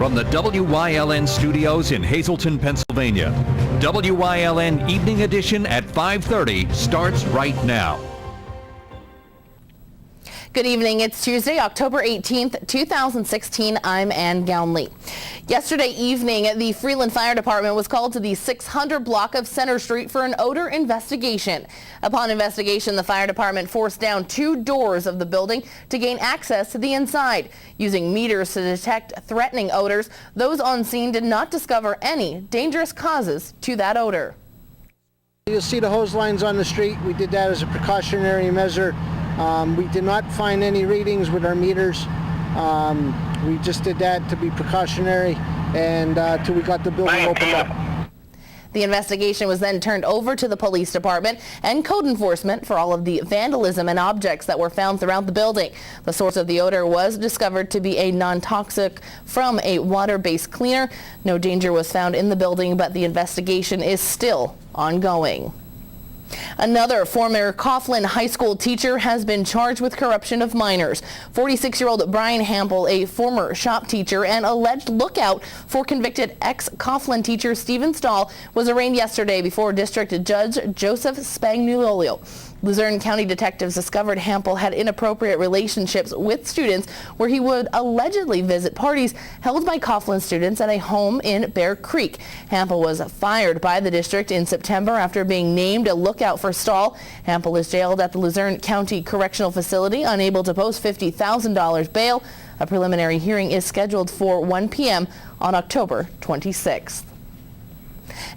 From the WYLN studios in Hazleton, Pennsylvania, WYLN Evening Edition at 5:30 starts right now. Good evening. It's Tuesday, October 18th, 2016. I'm Ann Gownley. Yesterday evening, the Freeland Fire Department was called to the 600 block of Center Street for an odor investigation. Upon investigation, the fire department forced down 2 doors of the building to gain access to the inside. Using meters to detect threatening odors, those on scene did not discover any dangerous causes to that odor. You'll see the hose lines on the street. We did that as a precautionary measure. We did not find any readings with our meters. We just did that to be precautionary and till we got the building opened up. The investigation was then turned over to the police department and code enforcement for all of the vandalism and objects that were found throughout the building. The source of the odor was discovered to be a non-toxic from a water-based cleaner. No danger was found in the building, but the investigation is still ongoing. Another former Coughlin High School teacher has been charged with corruption of minors. 46-year-old Brian Hampel, a former shop teacher and alleged lookout for convicted ex-Coughlin teacher Stephen Stahl, was arraigned yesterday before District Judge Joseph Spagnuolo. Luzerne County detectives discovered Hampel had inappropriate relationships with students where he would allegedly visit parties held by Coughlin students at a home in Bear Creek. Hampel was fired by the district in September after being named a lookout for Stahl. Hampel is jailed at the Luzerne County Correctional Facility, unable to post $50,000 bail. A preliminary hearing is scheduled for 1 p.m. on October 26th.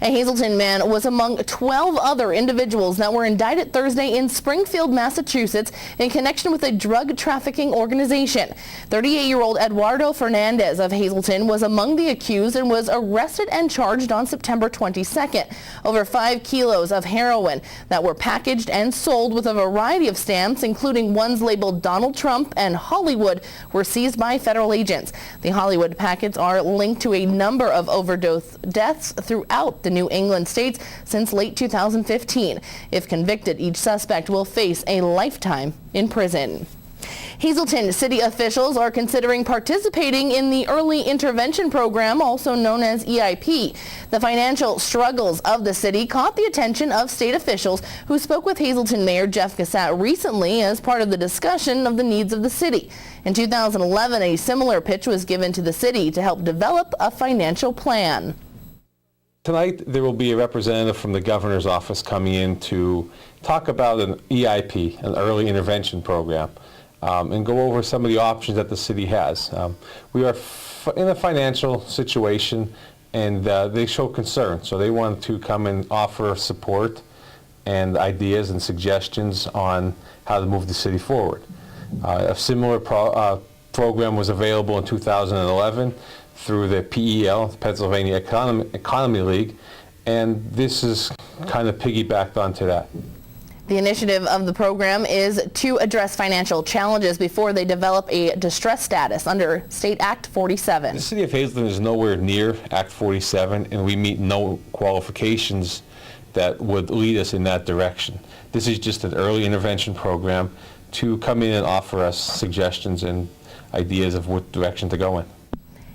A Hazleton man was among 12 other individuals that were indicted Thursday in Springfield, Massachusetts in connection with a drug trafficking organization. 38-year-old Eduardo Fernandez of Hazleton was among the accused and was arrested and charged on September 22nd. Over 5 kilos of heroin that were packaged and sold with a variety of stamps, including ones labeled Donald Trump and Hollywood, were seized by federal agents. The Hollywood packets are linked to a number of overdose deaths throughout the New England states since late 2015. If convicted, each suspect will face a lifetime in prison. Hazleton city officials are considering participating in the Early Intervention Program, also known as EIP. The financial struggles of the city caught the attention of state officials who spoke with Hazleton Mayor Jeff Gassett recently as part of the discussion of the needs of the city. In 2011, a similar pitch was given to the city to help develop a financial plan. Tonight there will be a representative from the governor's office coming in to talk about an EIP, an early intervention program, and go over some of the options that the city has. We are in a financial situation and they show concern, so they want to come and offer support and ideas and suggestions on how to move the city forward. A similar program was available in 2011 through the PEL, Pennsylvania Economy League, and this is kind of piggybacked onto that. The initiative of the program is to address financial challenges before they develop a distress status under State Act 47. The City of Hazleton is nowhere near Act 47, and we meet no qualifications that would lead us in that direction. This is just an early intervention program to come in and offer us suggestions and ideas of what direction to go in.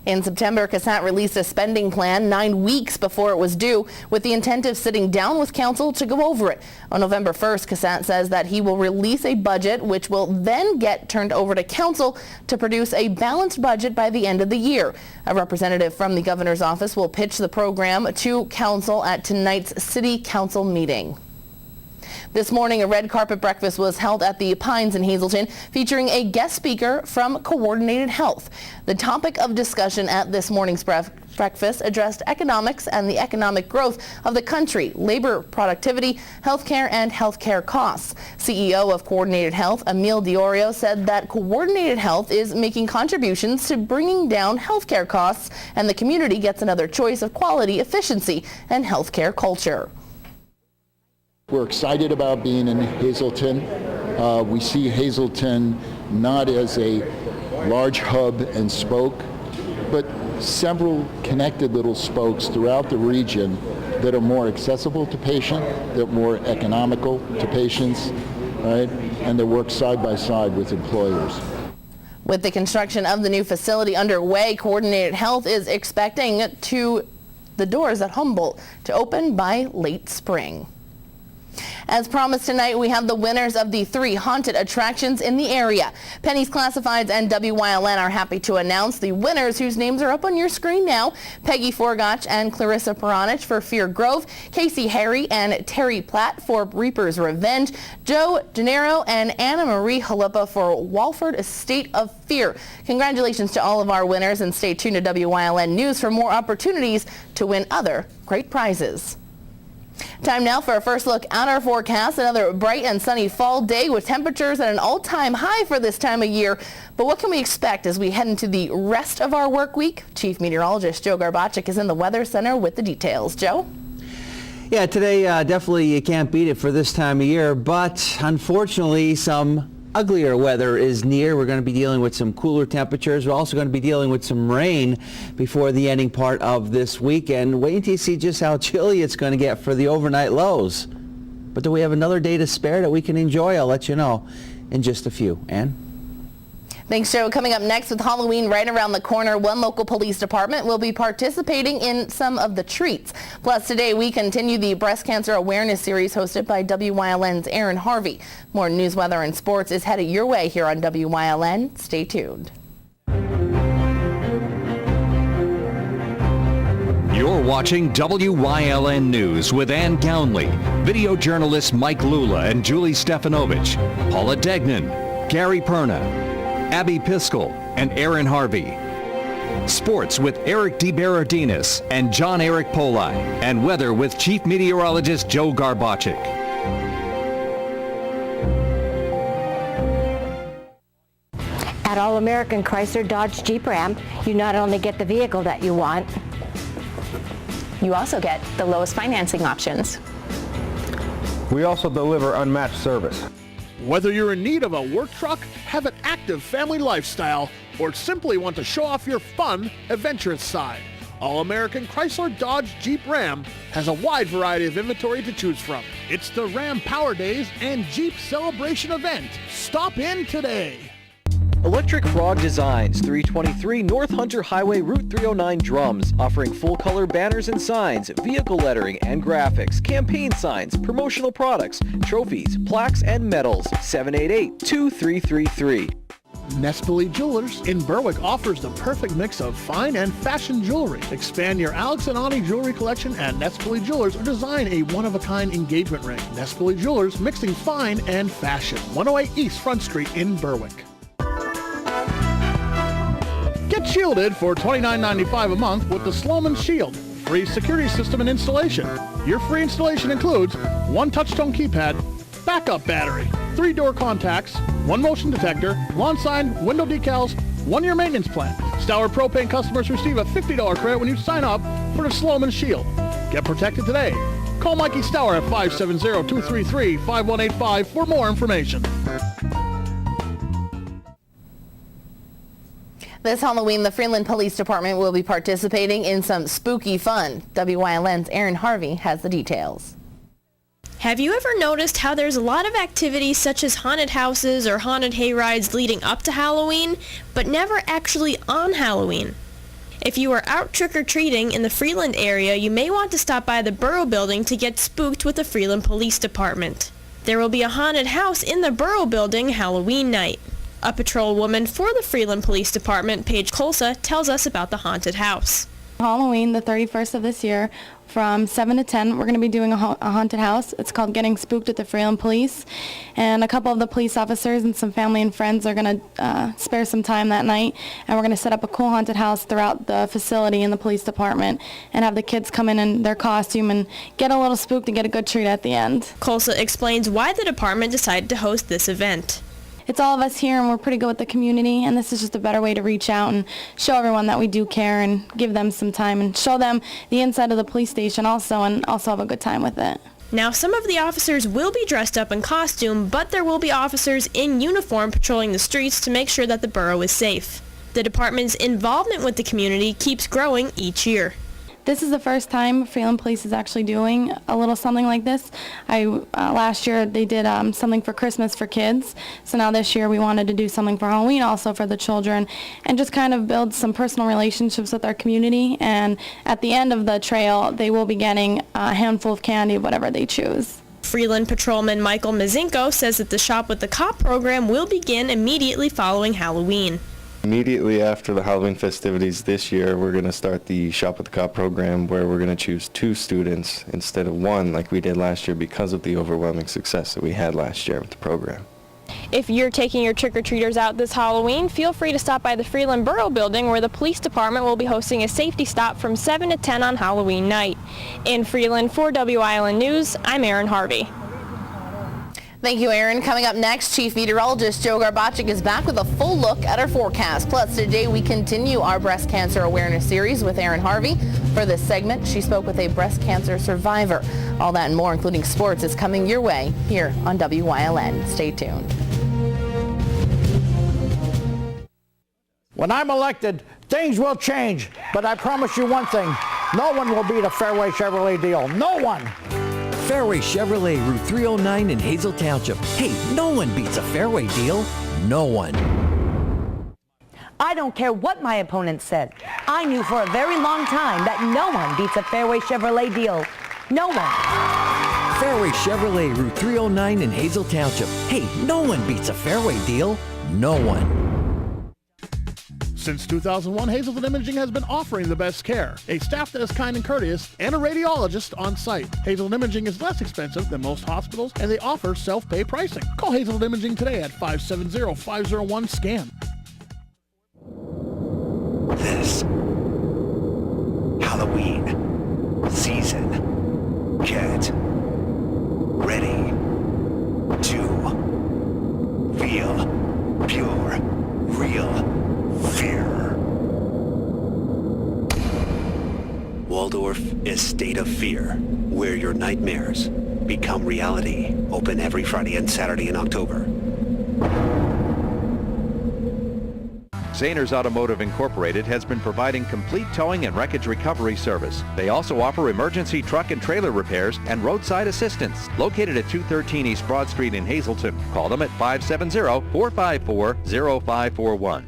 In September, Gassett released a spending plan 9 weeks before it was due, with the intent of sitting down with council to go over it. On November 1st, Gassett says that he will release a budget which will then get turned over to council to produce a balanced budget by the end of the year. A representative from the governor's office will pitch the program to council at tonight's city council meeting. This morning, a red carpet breakfast was held at the Pines in Hazleton, featuring a guest speaker from Coordinated Health. The topic of discussion at this morning's breakfast addressed economics and the economic growth of the country, labor productivity, healthcare, and healthcare costs. CEO of Coordinated Health, Emil Diorio, said that Coordinated Health is making contributions to bringing down healthcare costs, and the community gets another choice of quality, efficiency, and healthcare culture. We're excited about being in Hazleton. We see Hazleton not as a large hub and spoke, but several connected little spokes throughout the region that are more accessible to patients, that are more economical to patients, right? And that work side by side with employers. With the construction of the new facility underway, Coordinated Health is expecting the doors at Humboldt to open by late spring. As promised tonight, we have the winners of the 3 haunted attractions in the area. Penny's Classifieds and WYLN are happy to announce the winners, whose names are up on your screen now. Peggy Forgach and Clarissa Peronich for Fear Grove, Casey Harry and Terry Platt for Reaper's Revenge, Joe Gennaro and Anna Marie Haluppa for Walford Estate of Fear. Congratulations to all of our winners, and stay tuned to WYLN News for more opportunities to win other great prizes. Time now for a first look at our forecast. Another bright and sunny fall day with temperatures at an all-time high for this time of year. But what can we expect as we head into the rest of our work week? Chief Meteorologist Joe Garbaczyk is in the Weather Center with the details. Joe? Yeah, today definitely you can't beat it for this time of year, but unfortunately some uglier weather is near. We're going to be dealing with some cooler temperatures. We're also going to be dealing with some rain before the ending part of this weekend. Wait until you see just how chilly it's going to get for the overnight lows. But do we have another day to spare that we can enjoy? I'll let you know in just a few. Ann? Thanks, Joe. Coming up next, with Halloween right around the corner, one local police department will be participating in some of the treats. Plus, today we continue the breast cancer awareness series hosted by WYLN's Aaron Harvey. More news, weather, and sports is headed your way here on WYLN. Stay tuned. You're watching WYLN News with Ann Gownley, video journalists Mike Lula and Julie Stefanovich, Paula Degnan, Gary Perna, Abby Piskel, and Aaron Harvey. Sports with Eric DeBerardinis and John Eric Polai. And weather with Chief Meteorologist Joe Garbaczyk. At All American Chrysler Dodge Jeep Ram, you not only get the vehicle that you want, you also get the lowest financing options. We also deliver unmatched service. Whether you're in need of a work truck, have an active family lifestyle, or simply want to show off your fun, adventurous side, All American Chrysler Dodge Jeep Ram has a wide variety of inventory to choose from. It's the Ram Power Days and Jeep Celebration event. Stop in today. Electric Frog Designs, 323 North Hunter Highway, Route 309 Drums, offering full-color banners and signs, vehicle lettering and graphics, campaign signs, promotional products, trophies, plaques, and medals. 788-2333. Nespoli Jewelers in Berwick offers the perfect mix of fine and fashion jewelry. Expand your Alex and Ani jewelry collection at Nespoli Jewelers or design a one-of-a-kind engagement ring. Nespoli Jewelers, mixing fine and fashion. 108 East Front Street in Berwick. Get shielded for $29.95 a month with the Sloman Shield. Free security system and installation. Your free installation includes one touchtone keypad, backup battery, 3 door contacts, 1 motion detector, lawn sign, window decals, 1-year maintenance plan. Stour Propane customers receive a $50 credit when you sign up for the Sloman Shield. Get protected today. Call Mikey Stour at 570-233-5185 for more information. This Halloween, the Freeland Police Department will be participating in some spooky fun. WYLN's Aaron Harvey has the details. Have you ever noticed how there's a lot of activities such as haunted houses or haunted hayrides leading up to Halloween, but never actually on Halloween? If you are out trick-or-treating in the Freeland area, you may want to stop by the Borough Building to get spooked with the Freeland Police Department. There will be a haunted house in the Borough Building Halloween night. A patrol woman for the Freeland Police Department, Paige Kolsa, tells us about the haunted house. Halloween, the 31st of this year, from 7 to 10, we're going to be doing a haunted house. It's called Getting Spooked at the Freeland Police. And a couple of the police officers and some family and friends are going to spare some time that night. And we're going to set up a cool haunted house throughout the facility in the police department and have the kids come in their costume and get a little spooked and get a good treat at the end. Kolsa explains why the department decided to host this event. It's all of us here, and we're pretty good with the community, and this is just a better way to reach out and show everyone that we do care and give them some time and show them the inside of the police station also, and also have a good time with it. Now, some of the officers will be dressed up in costume, but there will be officers in uniform patrolling the streets to make sure that the borough is safe. The department's involvement with the community keeps growing each year. This is the first time Freeland Police is actually doing a little something like this. Last year they did something for Christmas for kids, so now this year we wanted to do something for Halloween also for the children, and just kind of build some personal relationships with our community. And at the end of the trail, they will be getting a handful of candy, whatever they choose. Freeland Patrolman Michael Mazinko says that the Shop with the Cop program will begin immediately following Halloween. Immediately after the Halloween festivities this year, we're going to start the Shop with the Cop program, where we're going to choose 2 students instead of 1 like we did last year because of the overwhelming success that we had last year with the program. If you're taking your trick-or-treaters out this Halloween, feel free to stop by the Freeland Borough Building, where the police department will be hosting a safety stop from 7 to 10 on Halloween night. In Freeland, for WILN News, I'm Erin Harvey. Thank you, Erin. Coming up next, Chief Meteorologist Joe Garbacik is back with a full look at our forecast. Plus, today we continue our breast cancer awareness series with Erin Harvey. For this segment, she spoke with a breast cancer survivor. All that and more, including sports, is coming your way here on WILN. Stay tuned. When I'm elected, things will change, but I promise you one thing, no one will beat a Fairway Chevrolet deal. No one. Fairway Chevrolet, Route 309 in Hazel Township. Hey, no one beats a Fairway deal. No one. I don't care what my opponent said. I knew for a very long time that no one beats a Fairway Chevrolet deal. No one. Fairway Chevrolet, Route 309 in Hazel Township. Hey, no one beats a Fairway deal. No one. Since 2001, Hazelton Imaging has been offering the best care, a staff that is kind and courteous, and a radiologist on site. Hazelton Imaging is less expensive than most hospitals, and they offer self-pay pricing. Call Hazelton Imaging today at 570-501-SCAN. This Halloween season, get ready to feel pure, real fear. Waldorf Estate of Fear, where your nightmares become reality. Open every Friday and Saturday in October. Zaner's Automotive Incorporated has been providing complete towing and wreckage recovery service. They also offer emergency truck and trailer repairs and roadside assistance. Located at 213 East Broad Street in Hazleton. Call them at 570-454-0541.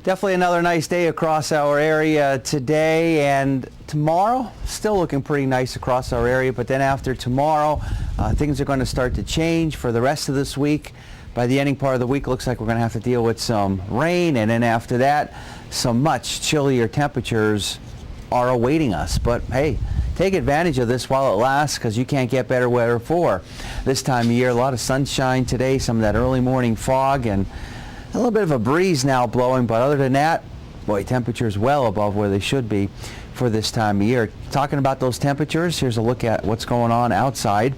Definitely another nice day across our area today, and tomorrow still looking pretty nice across our area, but then after tomorrow things are going to start to change for the rest of this week. By the ending part of the week, looks like we're going to have to deal with some rain, and then after that some much chillier temperatures are awaiting us. But hey, take advantage of this while it lasts, because you can't get better weather for this time of year. A lot of sunshine today, some of that early morning fog, and a little bit of a breeze now blowing, but other than that, boy, temperatures well above where they should be for this time of year. Talking about those temperatures, here's a look at what's going on outside.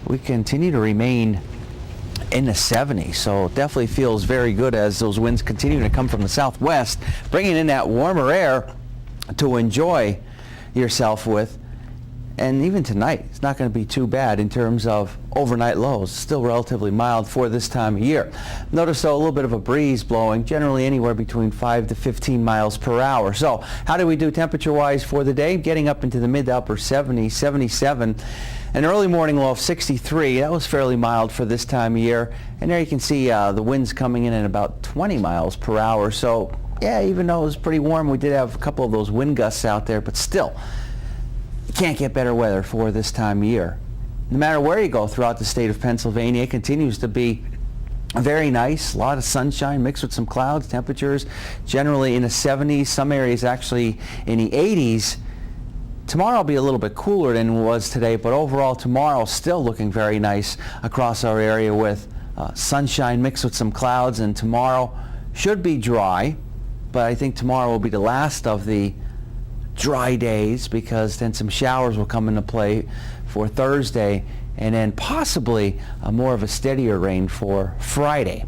We continue to remain in the 70s, so it definitely feels very good as those winds continue to come from the southwest, bringing in that warmer air to enjoy yourself with. And even tonight, it's not going to be too bad in terms of overnight lows. Still relatively mild for this time of year. Notice, though, a little bit of a breeze blowing, generally anywhere between 5 to 15 miles per hour. So how do we do temperature-wise for the day? Getting up into the mid to upper 70s, 77. An early morning low of 63. That was fairly mild for this time of year. And there you can see the winds coming in at about 20 miles per hour. So, yeah, even though it was pretty warm, we did have a couple of those wind gusts out there, but still, you can't get better weather for this time of year. No matter where you go throughout the state of Pennsylvania, it continues to be very nice. A lot of sunshine mixed with some clouds. Temperatures generally in the 70s. Some areas actually in the 80s. Tomorrow will be a little bit cooler than it was today, but overall tomorrow still looking very nice across our area with sunshine mixed with some clouds. And tomorrow should be dry, but I think tomorrow will be the last of the dry days, because then some showers will come into play for Thursday, and then possibly more of a steadier rain for Friday.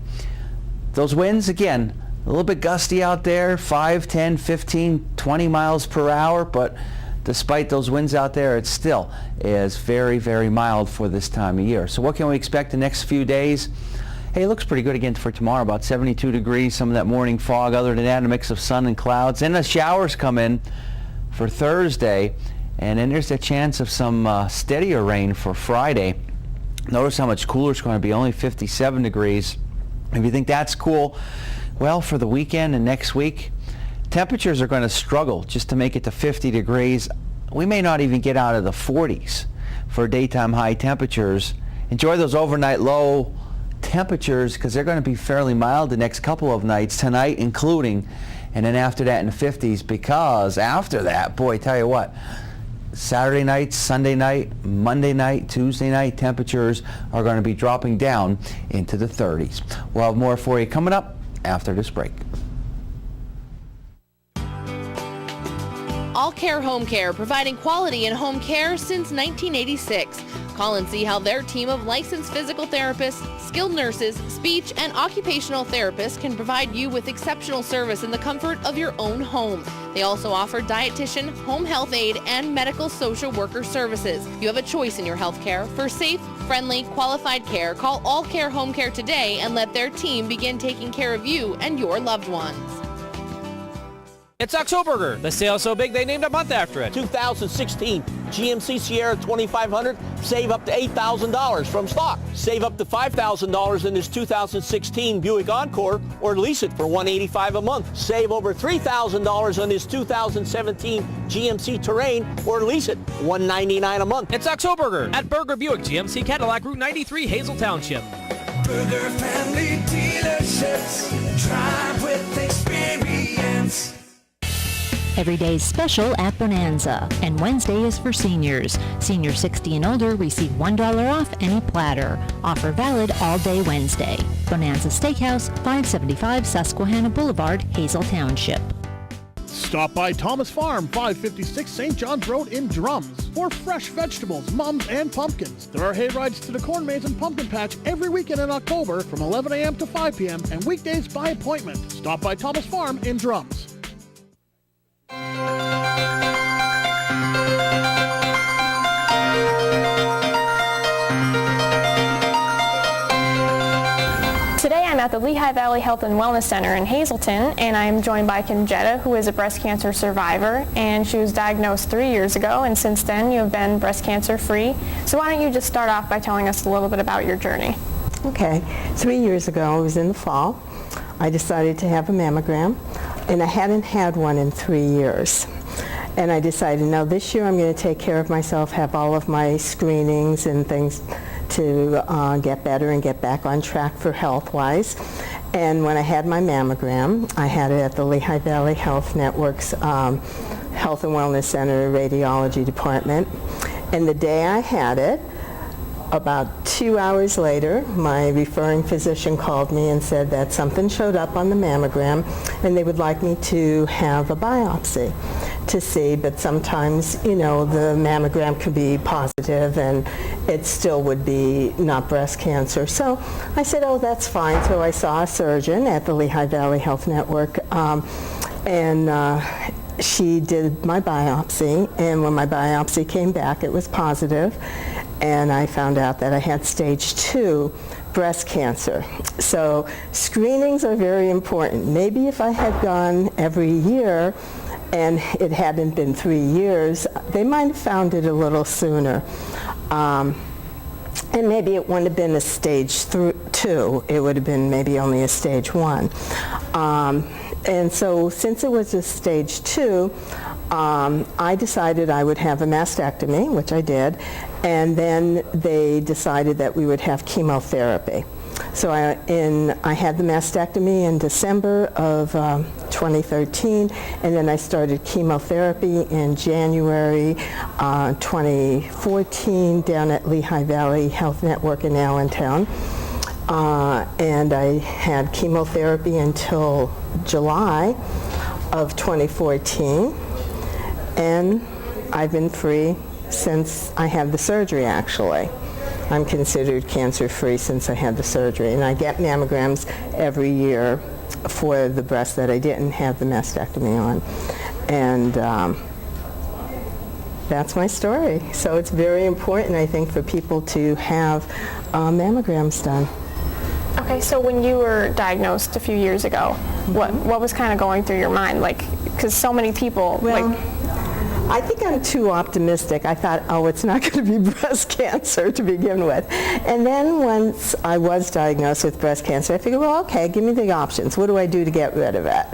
Those winds, again, a little bit gusty out there, 5, 10, 15, 20 miles per hour, but despite those winds out there, it still is very, very mild for this time of year. So what can we expect the next few days? Hey, it looks pretty good again for tomorrow, about 72 degrees, some of that morning fog. Other than that, a mix of sun and clouds. Then the showers come in for Thursday, and then there's a chance of some steadier rain for Friday. Notice how much cooler it's going to be, only 57 degrees. If you think that's cool, well, for the weekend and next week, temperatures are going to struggle just to make it to 50 degrees. We may not even get out of the 40s for daytime high temperatures. Enjoy those overnight low temperatures because they're going to be fairly mild the next couple of nights, tonight including, and then after that in the 50s, because after that, boy, tell you what, Saturday night, Sunday night, Monday night, Tuesday night, temperatures are going to be dropping down into the 30s. We'll have more for you coming up after this break. All Care Home Care, providing quality in home care since 1986. Call and see how their team of licensed physical therapists, skilled nurses, speech, and occupational therapists can provide you with exceptional service in the comfort of your own home. They also offer dietitian, home health aide, and medical social worker services. You have a choice in your health care. For safe, friendly, qualified care, call All Care Home Care today and let their team begin taking care of you and your loved ones. It's Oktoberger. The sale's so big they named a month after it. 2016 GMC Sierra 2500, save up to $8,000 from stock. Save up to $5,000 in this 2016 Buick Encore or lease it for $185 a month. Save over $3,000 on this 2017 GMC Terrain or lease it $199 a month. It's Oktoberger at Berger Buick GMC Cadillac Route 93, Hazel Township. Berger family dealerships, drive with experience. Every day is special at Bonanza, and Wednesday is for seniors. Seniors 60 and older receive $1 off any platter. Offer valid all day Wednesday. Bonanza Steakhouse, 575 Susquehanna Boulevard, Hazel Township. Stop by Thomas Farm, 556 St. John's Road in Drums for fresh vegetables, mums, and pumpkins. There are hay rides to the corn maze and pumpkin patch every weekend in October from 11 a.m. to 5 p.m. and weekdays by appointment. Stop by Thomas Farm in Drums. Today I'm at the Lehigh Valley Health and Wellness Center in Hazleton, and I'm joined by Conjetta, who is a breast cancer survivor, and she was diagnosed 3 years ago, and since then you have been breast cancer free. So why don't you just start off by telling us a little bit about your journey? Okay, 3 years ago, it was in the fall, I decided to have a mammogram, and I hadn't had one in 3 years. And I decided, now this year I'm going to take care of myself, have all of my screenings and things to get better and get back on track for health-wise. And when I had my mammogram, I had it at the Lehigh Valley Health Network's Health and Wellness Center Radiology Department. And the day I had it, about 2 hours later, my referring physician called me and said that something showed up on the mammogram and they would like me to have a biopsy to see, but sometimes, you know, the mammogram could be positive and it still would be not breast cancer. So I said, oh, that's fine. So I saw a surgeon at the Lehigh Valley Health Network and she did my biopsy, and when my biopsy came back, it was positive. And I found out that I had stage 2 breast cancer. So screenings are very important. Maybe if I had gone every year and it hadn't been 3 years, they might have found it a little sooner. And maybe it wouldn't have been a stage 2. It would have been maybe only a stage 1. And so since it was a stage 2, I decided I would have a mastectomy, which I did, and then they decided that we would have chemotherapy. So I had the mastectomy in December of 2013, and then I started chemotherapy in January 2014 down at Lehigh Valley Health Network in Allentown. And I had chemotherapy until July of 2014, and I've been free since I had the surgery, actually. I'm considered cancer-free since I had the surgery, and I get mammograms every year for the breast that I didn't have the mastectomy on. And that's my story. So it's very important, I think, for people to have mammograms done. Okay, so when you were diagnosed a few years ago, what was kind of going through your mind? Like, because so many people, I think I'm too optimistic. I thought, oh, it's not going to be breast cancer to begin with. And then once I was diagnosed with breast cancer, I figured, well, okay, give me the options. What do I do to get rid of it?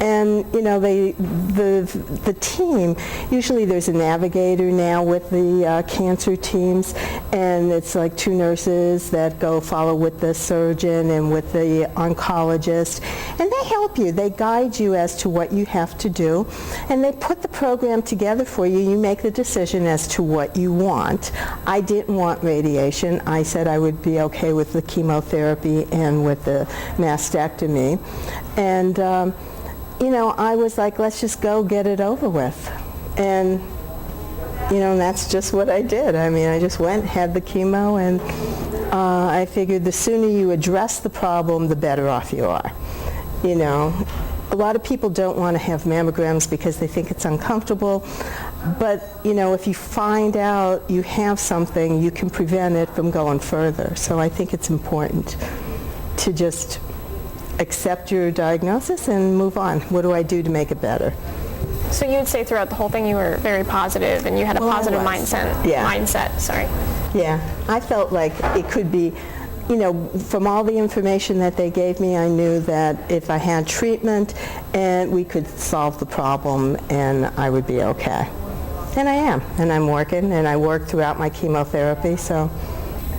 And, you know, the team, usually there's a navigator now with the cancer teams, and it's like 2 nurses that go follow with the surgeon and with the oncologist. And they help you. They guide you as to what you have to do. And they put the program together for you. You make the decision as to what you want. I didn't want radiation. I said I would be okay with the chemotherapy and with the mastectomy. And, you know, I was like, let's just go get it over with. And, you know, that's just what I did. I mean, I just went, had the chemo, and I figured the sooner you address the problem, the better off you are. You know, a lot of people don't want to have mammograms because they think it's uncomfortable, but, you know, if you find out you have something, you can prevent it from going further. So I think it's important to just accept your diagnosis and move on. What do I do to make it better? So you would say throughout the whole thing you were very positive and you had a positive mindset. Yeah, I felt like it could be, you know, from all the information that they gave me, I knew that if I had treatment, and we could solve the problem and I would be okay. And I am, and I'm working, and I work throughout my chemotherapy, so.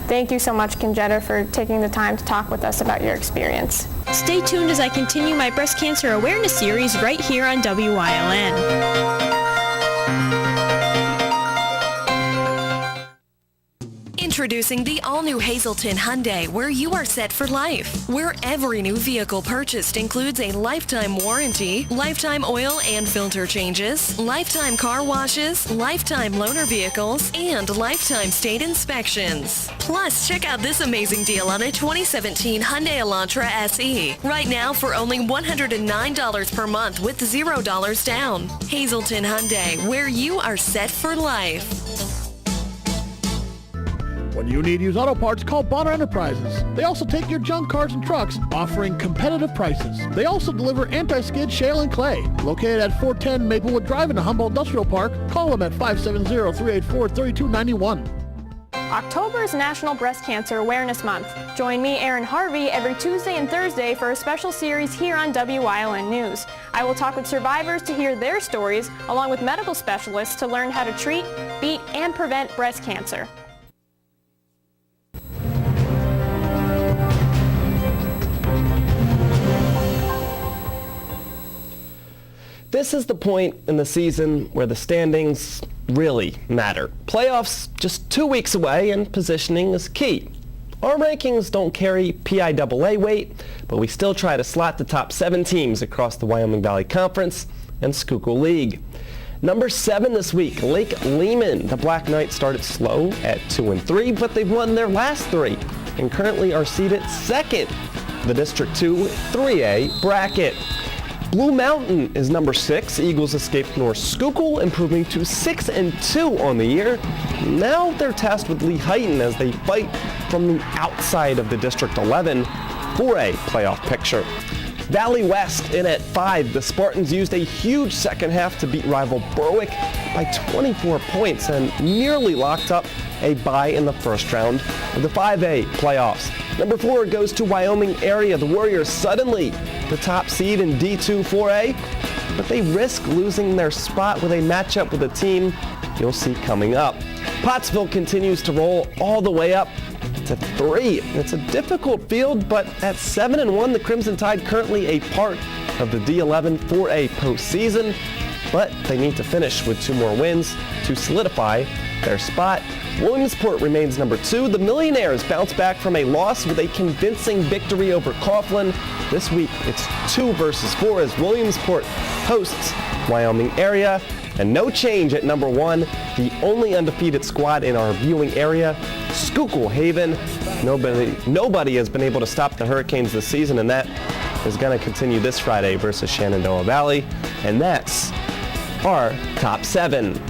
Thank you so much, Conjetta, for taking the time to talk with us about your experience. Stay tuned as I continue my breast cancer awareness series right here on WYLN. Introducing the all-new Hazelton Hyundai, where you are set for life. Where every new vehicle purchased includes a lifetime warranty, lifetime oil and filter changes, lifetime car washes, lifetime loaner vehicles, and lifetime state inspections. Plus, check out this amazing deal on a 2017 Hyundai Elantra SE. Right now for only $109 per month with $0 down. Hazelton Hyundai, where you are set for life. When you need used auto parts, call Bonner Enterprises. They also take your junk cars and trucks, offering competitive prices. They also deliver anti-skid, shale, and clay. Located at 410 Maplewood Drive in the Humboldt Industrial Park, call them at 570-384-3291. October is National Breast Cancer Awareness Month. Join me, Erin Harvey, every Tuesday and Thursday for a special series here on WYLN News. I will talk with survivors to hear their stories, along with medical specialists to learn how to treat, beat, and prevent breast cancer. This is the point in the season where the standings really matter. Playoffs just 2 weeks away, and positioning is key. Our rankings don't carry PIAA weight, but we still try to slot the top 7 teams across the Wyoming Valley Conference and Schuylkill League. Number 7 this week, Lake Lehman. The Black Knights started slow at 2-3, but they've won their last 3 and currently are seated second in the District 2 3A bracket. Blue Mountain is number 6. Eagles escaped North Schuylkill, improving to 6-2 on the year. Now they're tasked with Lehighton as they fight from the outside of the District 11 4A playoff picture. Valley West in at 5. The Spartans used a huge second half to beat rival Berwick by 24 points and nearly locked up a bye in the first round of the 5A playoffs. Number 4 goes to Wyoming area. The Warriors suddenly the top seed in D2 4A, but they risk losing their spot with a matchup with a team you'll see coming up. Pottsville continues to roll all the way up to 3. It's a difficult field, but at 7-1, the Crimson Tide currently a part of the D11 4A postseason, but they need to finish with 2 more wins to solidify their spot. Williamsport remains number 2. The Millionaires bounce back from a loss with a convincing victory over Coughlin. This week, it's 2 versus 4 as Williamsport hosts Wyoming area. And no change at number 1, the only undefeated squad in our viewing area, Schuylkill Haven. Nobody has been able to stop the Hurricanes this season, and that is going to continue this Friday versus Shenandoah Valley. And that's our top 7.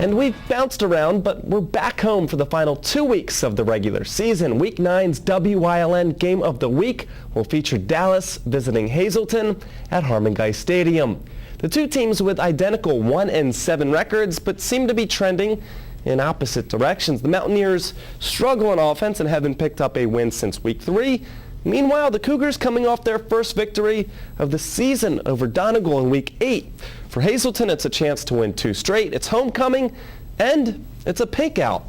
And we've bounced around, but we're back home for the final 2 weeks of the regular season. Week 9's WYLN Game of the Week will feature Dallas visiting Hazleton at Harmon Guy Stadium. The two teams with identical 1-7 records, but seem to be trending in opposite directions. The Mountaineers struggle on offense and haven't picked up a win since Week 3. Meanwhile, the Cougars coming off their first victory of the season over Donegal in Week 8. For Hazleton, it's a chance to win 2 straight. It's homecoming, and it's a pink out.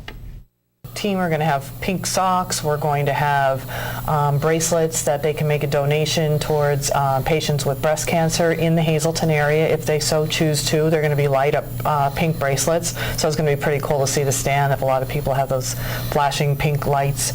Team are going to have pink socks. We're going to have bracelets that they can make a donation towards patients with breast cancer in the Hazleton area if they so choose to. They're going to be light up pink bracelets, so it's going to be pretty cool to see the stand if a lot of people have those flashing pink lights.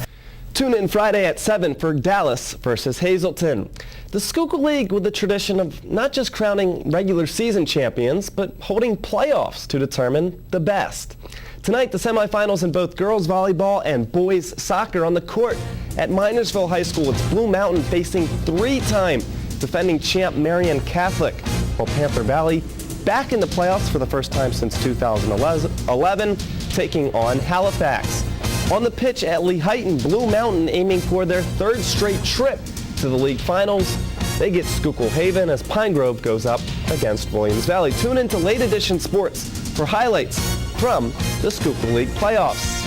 Tune in Friday at 7 for Dallas versus Hazleton. The Schuylkill League with a tradition of not just crowning regular season champions, but holding playoffs to determine the best. Tonight, the semifinals in both girls volleyball and boys soccer on the court at Minersville High School. It's Blue Mountain facing 3-time defending champ Marian Catholic, while Panther Valley back in the playoffs for the first time since 2011, taking on Halifax. On the pitch at Lehighton, Blue Mountain aiming for their 3rd straight trip to the league finals. They get Schuylkill Haven as Pine Grove goes up against Williams Valley. Tune in to Late Edition Sports for highlights from the Schuylkill League playoffs.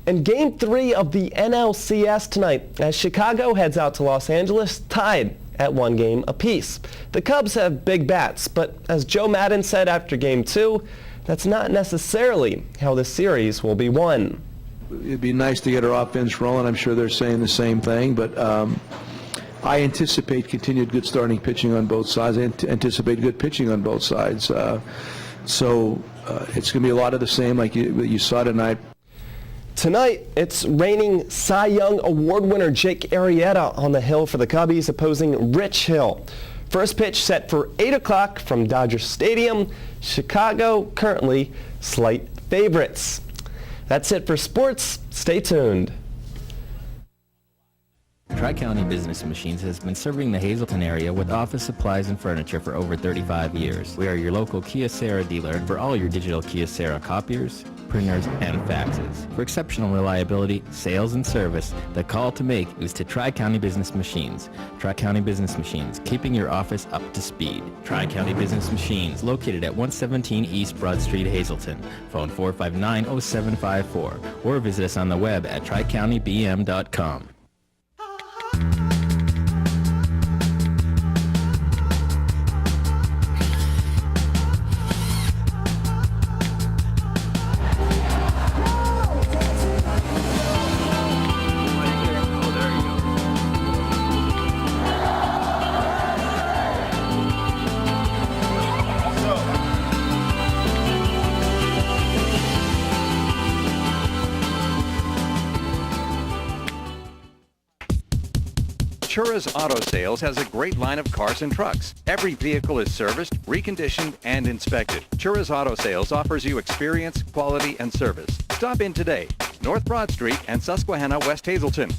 And Game 3 of the NLCS tonight as Chicago heads out to Los Angeles tied at 1 game apiece. The Cubs have big bats, but as Joe Madden said after Game 2, that's not necessarily how the series will be won. It'd be nice to get our offense rolling. I'm sure they're saying the same thing, but I anticipate continued good starting pitching on both sides. I anticipate good pitching on both sides. So it's going to be a lot of the same like you saw tonight. Tonight, it's reigning Cy Young Award winner Jake Arrieta on the hill for the Cubbies, opposing Rich Hill. First pitch set for 8 o'clock from Dodger Stadium. Chicago currently slight favorites. That's it for sports. Stay tuned. Tri-County Business Machines has been serving the Hazleton area with office supplies and furniture for over 35 years. We are your local Kyocera dealer for all your digital Kyocera copiers, printers, and faxes. For exceptional reliability, sales, and service, the call to make is to Tri-County Business Machines. Tri-County Business Machines, keeping your office up to speed. Tri-County Business Machines, located at 117 East Broad Street, Hazleton. Phone 459-0754 or visit us on the web at tricountybm.com. Chura's Auto Sales has a great line of cars and trucks. Every vehicle is serviced, reconditioned, and inspected. Chura's Auto Sales offers you experience, quality, and service. Stop in today, North Broad Street and Susquehanna, West Hazleton.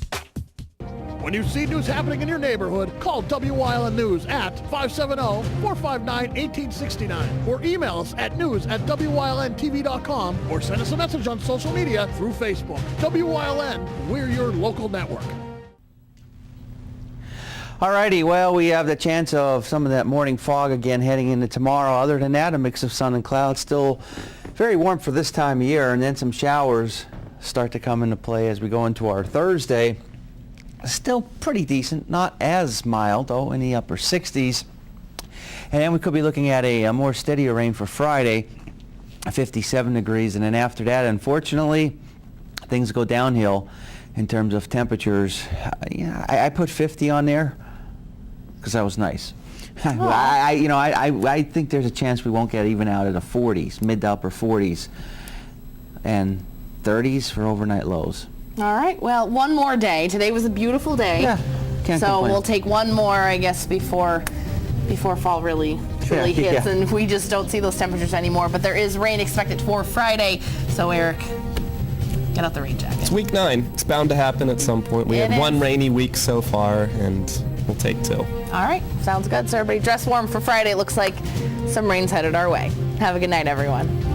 When you see news happening in your neighborhood, call WYLN News at 570-459-1869 or email us at news@WYLNTV.com or send us a message on social media through Facebook. WYLN, we're your local network. Alrighty, well, we have the chance of some of that morning fog again heading into tomorrow. Other than that, a mix of sun and clouds. Still very warm for this time of year, and then some showers start to come into play as we go into our Thursday. Still pretty decent, not as mild, though, in the upper 60s. And then we could be looking at a more steadier rain for Friday, 57 degrees. And then after that, unfortunately, things go downhill in terms of temperatures. I put 50 on there because that was nice. I think there's a chance we won't get even out of the 40s, mid to upper 40s, and 30s for overnight lows. All right. Well, one more day. Today was a beautiful day. Yeah. Can't complain. We'll take one more, I guess, before fall really hits, and we just don't see those temperatures anymore. But there is rain expected for Friday. So, Eric, get out the rain jacket. It's week 9. It's bound to happen at some point. We had one rainy week so far, and we'll take 2. All right. Sounds good. So everybody dress warm for Friday. It looks like some rain's headed our way. Have a good night, everyone.